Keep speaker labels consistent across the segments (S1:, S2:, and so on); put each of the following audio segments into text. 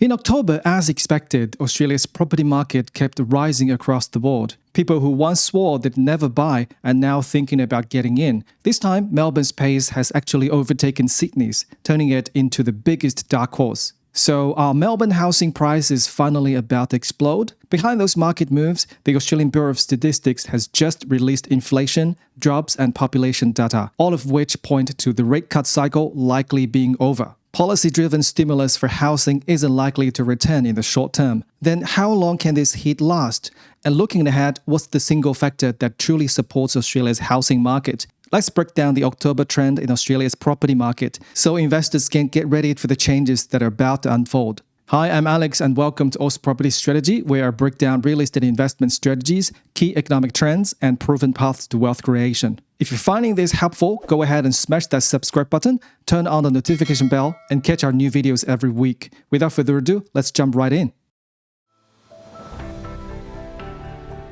S1: In October, as expected, Australia's property market kept rising across the board. People who once swore they'd never buy are now thinking about getting in. This time, Melbourne's pace has actually overtaken Sydney's, turning it into the biggest dark horse. So, are Melbourne housing prices finally about to explode? Behind those market moves, the Australian Bureau of Statistics has just released inflation, jobs, and population data, all of which point to the rate cut cycle likely being over. Policy-driven stimulus for housing isn't likely to return in the short term. Then how long can this heat last? And looking ahead, what's the single factor that truly supports Australia's housing market? Let's break down the October trend in Australia's property market so investors can get ready for the changes that are about to unfold. Hi, I'm Alex and welcome to Aus Property Strategy, where I break down real estate investment strategies, key economic trends, and proven paths to wealth creation. If you're finding this helpful, go ahead and smash that subscribe button, turn on the notification bell, and catch our new videos every week. Without further ado, let's jump right in.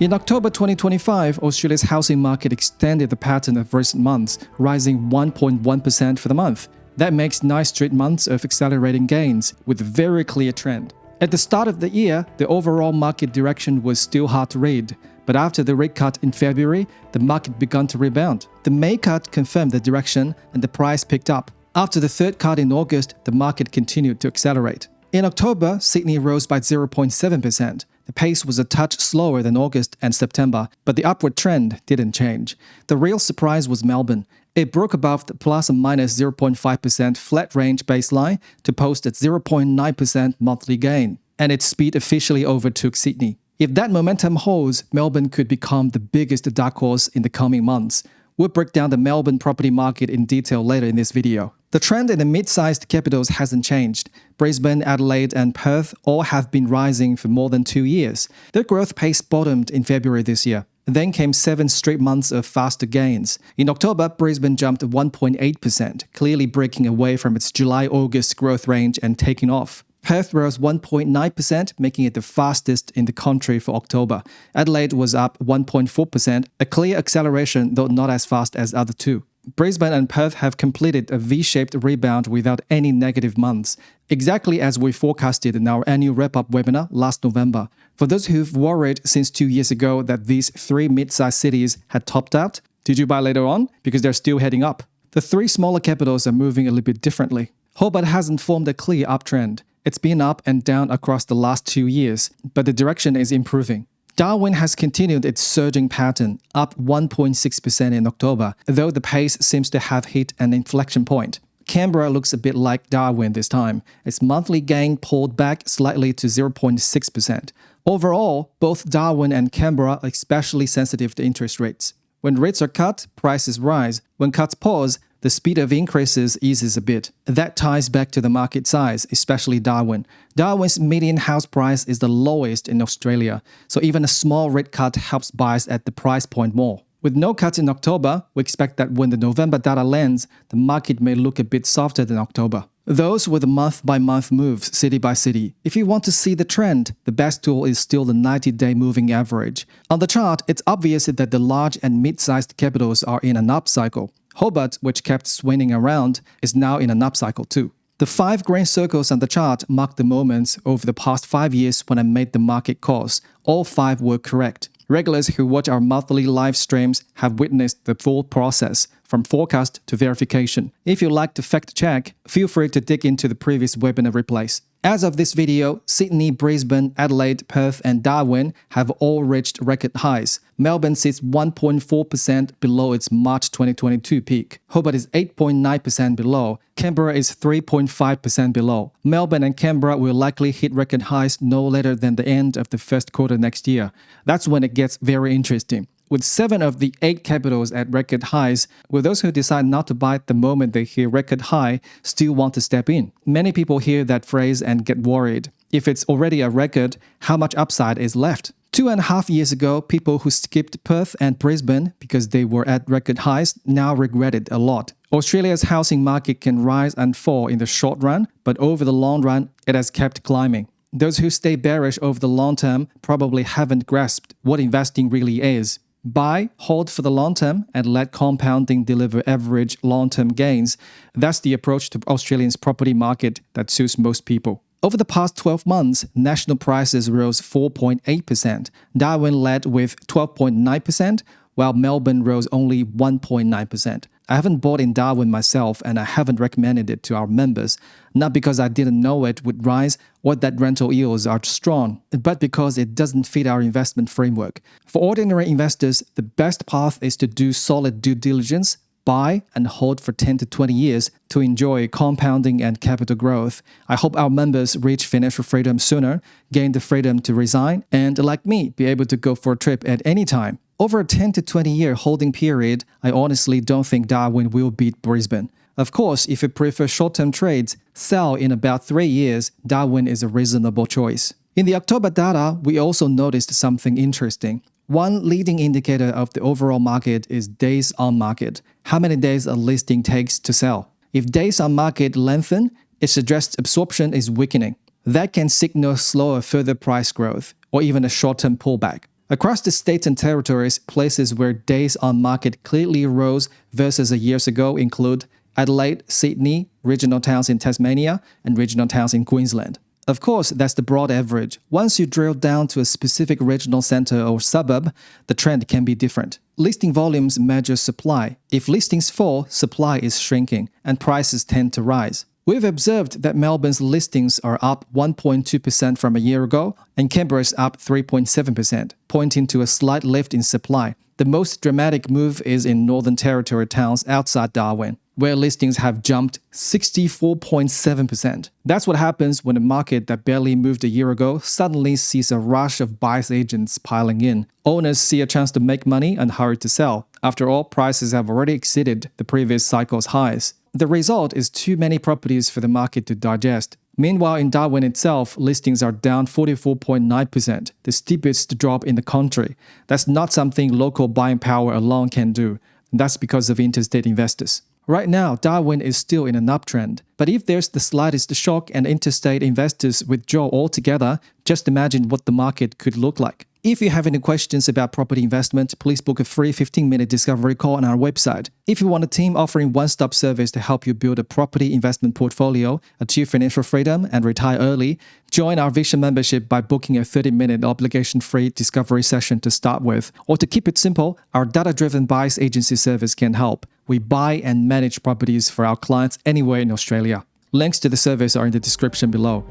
S1: In October 2025, Australia's housing market extended the pattern of recent months, rising 1.1% for the month. That makes 9 straight months of accelerating gains, with a very clear trend. At the start of the year, the overall market direction was still hard to read, but after the rate cut in February, the market began to rebound. The May cut confirmed the direction and the price picked up. After the third cut in August, the market continued to accelerate. In October, Sydney rose by 0.7%. The pace was a touch slower than August and September, but the upward trend didn't change. The real surprise was Melbourne. It broke above the plus or minus 0.5% flat range baseline to post its 0.9% monthly gain, and its speed officially overtook Sydney. If that momentum holds, Melbourne could become the biggest dark horse in the coming months. We'll break down the Melbourne property market in detail later in this video. The trend in the mid-sized capitals hasn't changed. Brisbane, Adelaide, and Perth all have been rising for more than 2 years. Their growth pace bottomed in February this year. Then came 7 straight months of faster gains. In October, Brisbane jumped 1.8%, clearly breaking away from its July-August growth range and taking off. Perth rose 1.9%, making it the fastest in the country for October. Adelaide was up 1.4%, a clear acceleration, though not as fast as other two. Brisbane and Perth have completed a V-shaped rebound without any negative months, exactly as we forecasted in our annual wrap-up webinar last November. For those who've worried since 2 years ago that these 3 mid-sized cities had topped out, did you buy later on? Because they're still heading up. The 3 smaller capitals are moving a little bit differently. Hobart hasn't formed a clear uptrend. It's been up and down across the last 2 years, but the direction is improving. Darwin has continued its surging pattern, up 1.6% in October, though the pace seems to have hit an inflection point. Canberra looks a bit like Darwin this time. Its monthly gain pulled back slightly to 0.6%. Overall, both Darwin and Canberra are especially sensitive to interest rates. When rates are cut, prices rise. When cuts pause, the speed of increases eases a bit. That ties back to the market size, especially Darwin. Darwin's median house price is the lowest in Australia, so even a small rate cut helps buyers at the price point more. With no cuts in October, we expect that when the November data lands, the market may look a bit softer than October. Those were the month-by-month moves, city by city. If you want to see the trend, the best tool is still the 90-day moving average. On the chart, it's obvious that the large and mid-sized capitals are in an upcycle. Hobart, which kept swinging around, is now in an upcycle too. The 5 green circles on the chart mark the moments over the past 5 years when I made the market calls. All 5 were correct. Regulars who watch our monthly live streams have witnessed the full process, from forecast to verification. If you like to fact check, feel free to dig into the previous webinar replays. As of this video, Sydney, Brisbane, Adelaide, Perth, and Darwin have all reached record highs. Melbourne sits 1.4% below its March 2022 peak. Hobart is 8.9% below. Canberra is 3.5% below. Melbourne and Canberra will likely hit record highs no later than the end of the first quarter next year. That's when it gets very interesting. With 7 of the 8 capitals at record highs, will those who decide not to buy the moment they hear record high still want to step in? Many people hear that phrase and get worried. If it's already a record, how much upside is left? 2.5 years ago, people who skipped Perth and Brisbane because they were at record highs now regret it a lot. Australia's housing market can rise and fall in the short run, but over the long run, it has kept climbing. Those who stay bearish over the long term probably haven't grasped what investing really is. Buy, hold for the long term, and let compounding deliver average long-term gains. That's the approach to Australia's property market that suits most people. Over the past 12 months, national prices rose 4.8%. Darwin led with 12.9%, while Melbourne rose only 1.9%. I haven't bought in Darwin myself, and I haven't recommended it to our members, not because I didn't know it would rise or that rental yields are strong, but because it doesn't fit our investment framework. For ordinary investors, the best path is to do solid due diligence, buy and hold for 10 to 20 years to enjoy compounding and capital growth. I hope our members reach financial freedom sooner, gain the freedom to resign, and like me, be able to go for a trip at any time. Over a 10 to 20 year holding period, I honestly don't think Darwin will beat Brisbane. Of course, if you prefer short-term trades, sell in about 3 years, Darwin is a reasonable choice. In the October data, we also noticed something interesting. One leading indicator of the overall market is days on market, how many days a listing takes to sell. If days on market lengthen, it suggests absorption is weakening. That can signal slower further price growth, or even a short-term pullback. Across the states and territories, places where days on market clearly rose versus a years ago include Adelaide, Sydney, regional towns in Tasmania, and regional towns in Queensland. Of course, that's the broad average. Once you drill down to a specific regional center or suburb, the trend can be different. Listing volumes measure supply. If listings fall, supply is shrinking, and prices tend to rise. We've observed that Melbourne's listings are up 1.2% from a year ago, and Canberra's up 3.7%, pointing to a slight lift in supply. The most dramatic move is in Northern Territory towns outside Darwin, where listings have jumped 64.7%. That's what happens when a market that barely moved a year ago suddenly sees a rush of buyers agents piling in. Owners see a chance to make money and hurry to sell. After all, prices have already exceeded the previous cycle's highs. The result is too many properties for the market to digest. Meanwhile, in Darwin itself, listings are down 44.9%, the steepest drop in the country. That's not something local buying power alone can do. That's because of interstate investors. Right now, Darwin is still in an uptrend. But if there's the slightest shock and interstate investors withdraw altogether, just imagine what the market could look like. If you have any questions about property investment, please book a free 15-minute discovery call on our website. If you want a team offering one-stop service to help you build a property investment portfolio, achieve financial freedom, and retire early, join our Vision membership by booking a 30-minute obligation-free discovery session to start with. Or to keep it simple, our data-driven buyers agency service can help. We buy and manage properties for our clients anywhere in Australia. Links to the service are in the description below.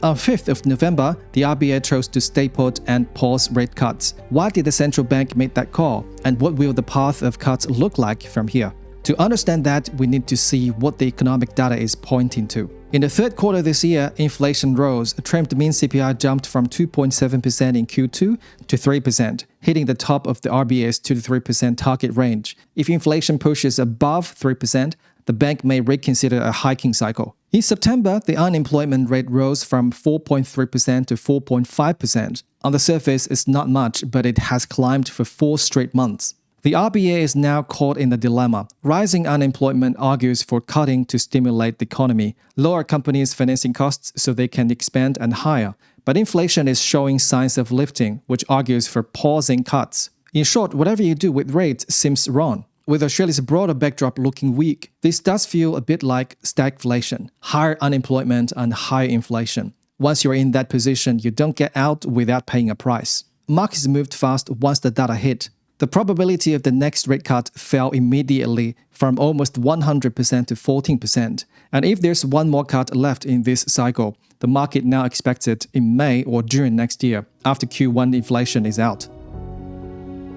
S1: On 5th of November, the RBA chose to stay put and pause rate cuts. Why did the central bank make that call? And what will the path of cuts look like from here? To understand that, we need to see what the economic data is pointing to. In the third quarter this year, inflation rose. Trimmed mean CPI jumped from 2.7% in Q2 to 3%, hitting the top of the RBA's 2 to 3% target range. If inflation pushes above 3%, the bank may reconsider a hiking cycle. In September, the unemployment rate rose from 4.3% to 4.5%. On the surface, it's not much, but it has climbed for 4 straight months. The RBA is now caught in a dilemma. Rising unemployment argues for cutting to stimulate the economy, lower companies' financing costs so they can expand and hire. But inflation is showing signs of lifting, which argues for pausing cuts. In short, whatever you do with rates seems wrong. With Australia's broader backdrop looking weak, this does feel a bit like stagflation, higher unemployment and higher inflation. Once you're in that position, you don't get out without paying a price. Markets moved fast once the data hit. The probability of the next rate cut fell immediately from almost 100% to 14%. And if there's one more cut left in this cycle, the market now expects it in May or June next year, after Q1 inflation is out.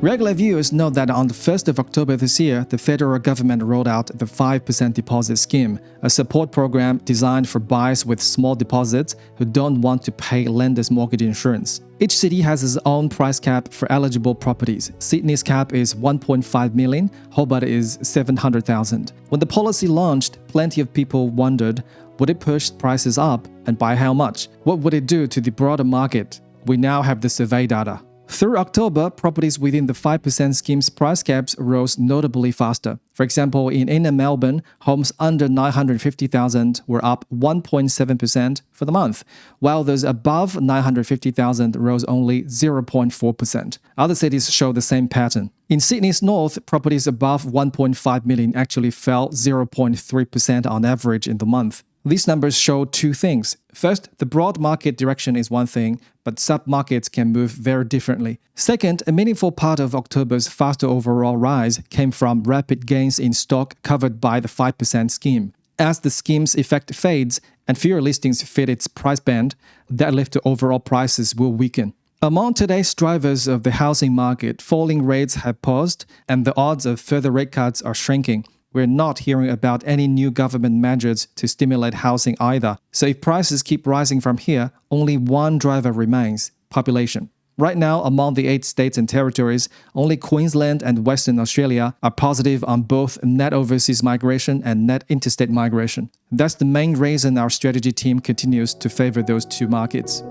S1: Regular viewers know that on the 1st of October this year, the federal government rolled out the 5% deposit scheme, a support program designed for buyers with small deposits who don't want to pay lenders' mortgage insurance. Each city has its own price cap for eligible properties. Sydney's cap is 1.5 million, Hobart is 700,000. When the policy launched, plenty of people wondered, would it push prices up and by how much? What would it do to the broader market? We now have the survey data. Through October, properties within the 5% scheme's price caps rose notably faster. For example, in inner Melbourne, homes under 950,000 were up 1.7% for the month, while those above 950,000 rose only 0.4%. Other cities show the same pattern. In Sydney's north, properties above 1.5 million actually fell 0.3% on average in the month. These numbers show two things. First, the broad market direction is one thing, but sub-markets can move very differently. Second, a meaningful part of October's faster overall rise came from rapid gains in stock covered by the 5% scheme. As the scheme's effect fades and fewer listings fit its price band, that lift to overall prices will weaken. Among today's drivers of the housing market, falling rates have paused and the odds of further rate cuts are shrinking. We're not hearing about any new government measures to stimulate housing either. So if prices keep rising from here, only one driver remains: population. Right now, among the 8 states and territories, only Queensland and Western Australia are positive on both net overseas migration and net interstate migration. That's the main reason our strategy team continues to favor those two markets.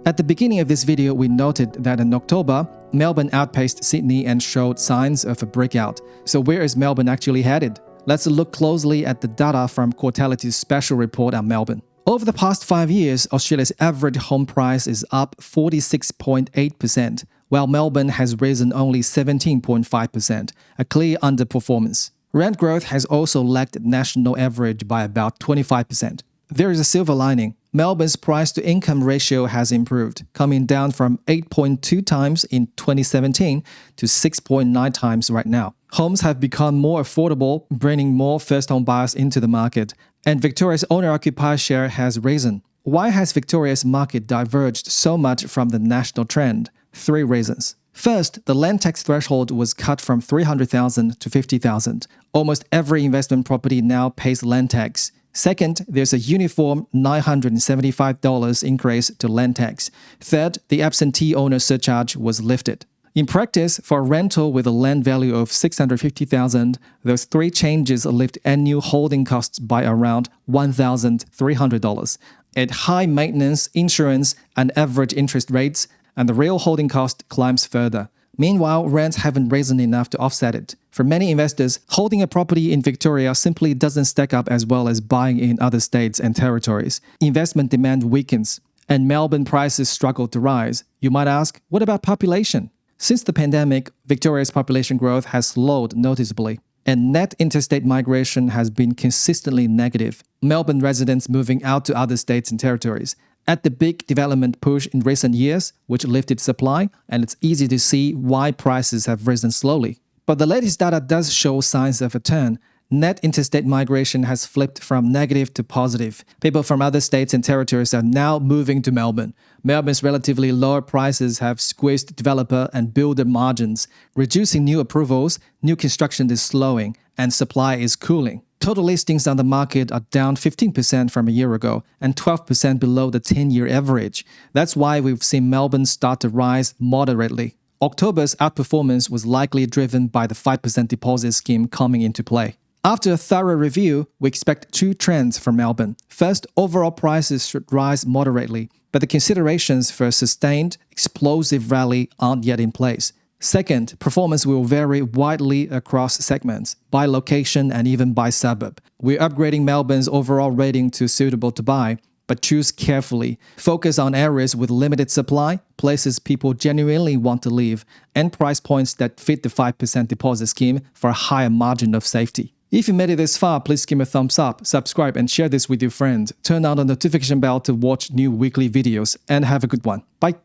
S1: At the beginning of this video, we noted that in October, Melbourne outpaced Sydney and showed signs of a breakout. So where is Melbourne actually headed? Let's look closely at the data from Quartality's special report on Melbourne. Over the past 5 years, Australia's average home price is up 46.8%, while Melbourne has risen only 17.5%, a clear underperformance. Rent growth has also lagged the national average by about 25%. There is a silver lining. Melbourne's price-to-income ratio has improved, coming down from 8.2 times in 2017 to 6.9 times right now. Homes have become more affordable, bringing more first-home buyers into the market, and Victoria's owner-occupier share has risen. Why has Victoria's market diverged so much from the national trend? 3 reasons. First, the land tax threshold was cut from $300,000 to $50,000. Almost every investment property now pays land tax. Second, there's a uniform $975 increase to land tax. Third, the absentee owner surcharge was lifted. In practice, for a rental with a land value of $650,000, those 3 changes lift annual holding costs by around $1,300. At high maintenance, insurance, and average interest rates, and the real holding cost climbs further. Meanwhile, rents haven't risen enough to offset it. For many investors, holding a property in Victoria simply doesn't stack up as well as buying in other states and territories. Investment demand weakens, and Melbourne prices struggle to rise. You might ask, what about population? Since the pandemic, Victoria's population growth has slowed noticeably, and net interstate migration has been consistently negative. Melbourne residents moving out to other states and territories. At the big development push in recent years, which lifted supply, and it's easy to see why prices have risen slowly. But the latest data does show signs of a turn. Net interstate migration has flipped from negative to positive. People from other states and territories are now moving to Melbourne. Melbourne's relatively lower prices have squeezed developer and builder margins, reducing new approvals, new construction is slowing, and supply is cooling. Total listings on the market are down 15% from a year ago and 12% below the 10-year average. That's why we've seen Melbourne start to rise moderately. October's outperformance was likely driven by the 5% deposit scheme coming into play. After a thorough review, we expect 2 trends for Melbourne. First, overall prices should rise moderately, but the considerations for a sustained, explosive rally aren't yet in place. Second, performance will vary widely across segments, by location and even by suburb. We're upgrading Melbourne's overall rating to suitable to buy, but choose carefully. Focus on areas with limited supply, places people genuinely want to live, and price points that fit the 5% deposit scheme for a higher margin of safety. If you made it this far, please give me a thumbs up, subscribe, and share this with your friends. Turn on the notification bell to watch new weekly videos, and have a good one. Bye!